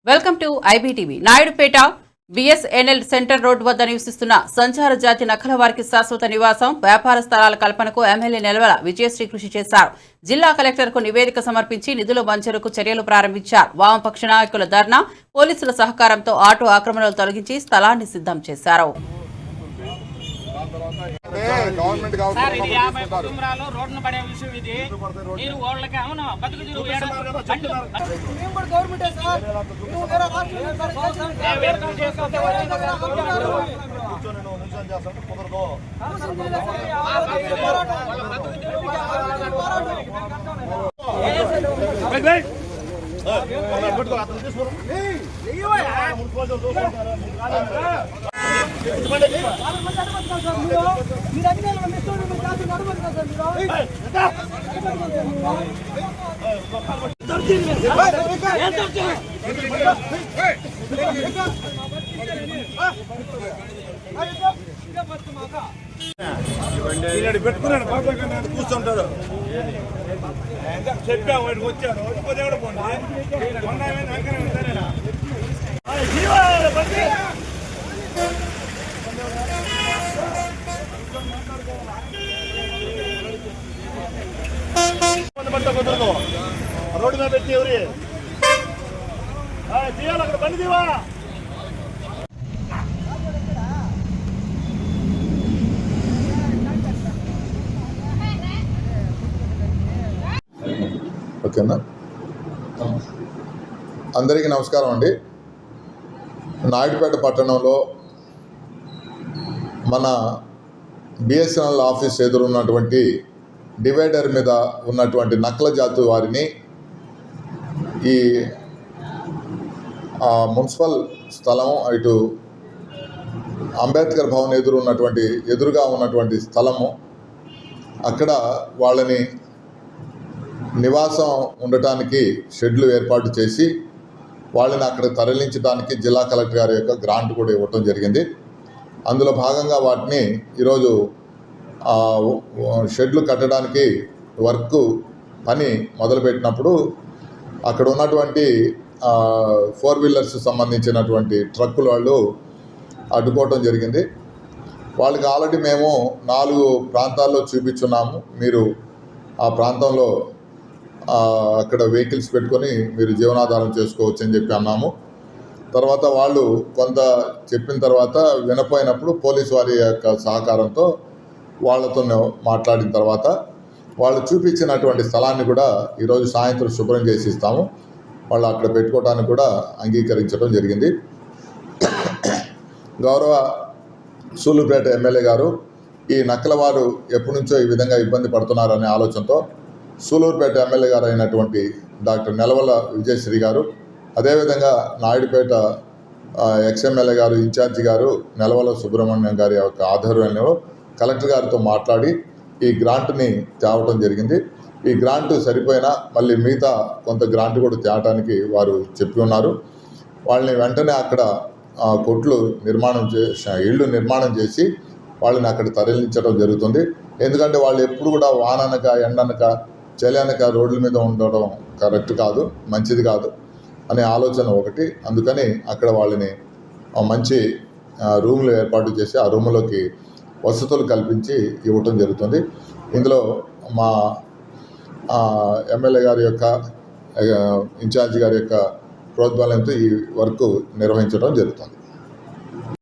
Welcome to IBTV. Naidupeta BSNL centre road వద్ద నివసిస్తున్న సంచార జాతి నక్కల వారికి శాశ్వత నివాసం, వ్యాపార స్థలాల కల్పనకు ఎమ్మెల్యే నిలవల విజయశ్రీ కృషి చేశారు. జిల్లా కలెక్టర్కు నివేదిక సమర్పించి నిధుల మంజూరుకు చర్యలు ప్రారంభించారు. వామపక్ష నాయకుల ధర్నా, పోలీసుల సహకారంతో ఆటో ఆక్రమణలు తొలగించి స్థలాన్ని సిద్ధం చేశారు. పెట్టుకున్నాను కూర్చుంటాడు చెప్పాము వచ్చాడు కుదరదు రోడ్డు మీద పెట్టి ఎవరి తీయాలి అక్కడ బండి తీవా. ఓకేనా, అందరికీ నమస్కారం అండి. నాయుడుపేట పట్టణంలో మన బిఎస్ఎన్ఎల్ ఆఫీస్ ఎదురున్నటువంటి డివైడర్ మీద ఉన్నటువంటి నక్కల జాతి వారిని ఈ మున్సిపల్ స్థలం, ఇటు అంబేద్కర్ భవన్ ఎదురుగా ఉన్నటువంటి స్థలము, అక్కడ వాళ్ళని నివాసం ఉండటానికి షెడ్లు ఏర్పాటు చేసి వాళ్ళని అక్కడ తరలించడానికి జిల్లా కలెక్టర్ గారి యొక్క గ్రాంట్ కూడా ఇవ్వటం జరిగింది. అందులో భాగంగా వాటిని ఈరోజు షెడ్లు కట్టడానికి పని మొదలుపెట్టినప్పుడు అక్కడ ఉన్నటువంటి 4 వీలర్స్ సంబంధించినటువంటి ట్రక్కులు వాళ్ళు అడ్డుకోవటం జరిగింది. వాళ్ళకి ఆల్రెడీ మేము 4 ప్రాంతాల్లో చూపించున్నాము. మీరు ఆ ప్రాంతంలో అక్కడ వెహికల్స్ పెట్టుకొని మీరు జీవనాధారం చేసుకోవచ్చు అని చెప్పి అన్నాము. తర్వాత వాళ్ళు కొంత చెప్పిన తర్వాత వినపోయినప్పుడు పోలీసు వారి యొక్క సహకారంతో వాళ్ళతో మాట్లాడిన తర్వాత వాళ్ళు చూపించినటువంటి స్థలాన్ని కూడా ఈరోజు సాయంత్రం శుభ్రం చేసి ఇస్తాము. వాళ్ళు అక్కడ పెట్టుకోవడానికి కూడా అంగీకరించడం జరిగింది. గౌరవ సూలూరుపేట ఎమ్మెల్యే గారు ఈ నక్కలవారు ఎప్పటి నుంచో ఈ విధంగా ఇబ్బంది పడుతున్నారనే ఆలోచనతో సూలూరుపేట ఎమ్మెల్యే గారు అయినటువంటి డాక్టర్ నిలవల విజయశ్రీ గారు, అదేవిధంగా నాయుడుపేట ఎక్స్ఎమ్మెల్యే గారు ఇన్ఛార్జి గారు నిలవల సుబ్రహ్మణ్యం గారి యొక్క ఆధ్వర్యంలో కలెక్టర్ గారితో మాట్లాడి ఈ గ్రాంట్ని తేవటం జరిగింది. ఈ గ్రాంట్ సరిపోయినా మళ్ళీ మిగతా కొంత గ్రాంట్ కూడా తేవటానికి వారు చెప్పి ఉన్నారు. వాళ్ళని వెంటనే అక్కడ ఇళ్ళు నిర్మాణం చేసి వాళ్ళని అక్కడ తరలించడం జరుగుతుంది. ఎందుకంటే వాళ్ళు ఎప్పుడు కూడా వాననక ఎండనక చలి అనక రోడ్ల మీద ఉండడం కరెక్ట్ కాదు, మంచిది కాదు అనే ఆలోచన ఒకటి. అందుకని అక్కడ వాళ్ళని మంచి రూములు ఏర్పాటు చేసి ఆ రూములోకి వసతులు కల్పించి ఇవ్వటం జరుగుతుంది. ఇందులో మా ఎమ్మెల్యే గారి యొక్క ఇన్ఛార్జి గారి యొక్క ప్రోద్బలంతో ఈ వర్క్ నిర్వహించడం జరుగుతుంది.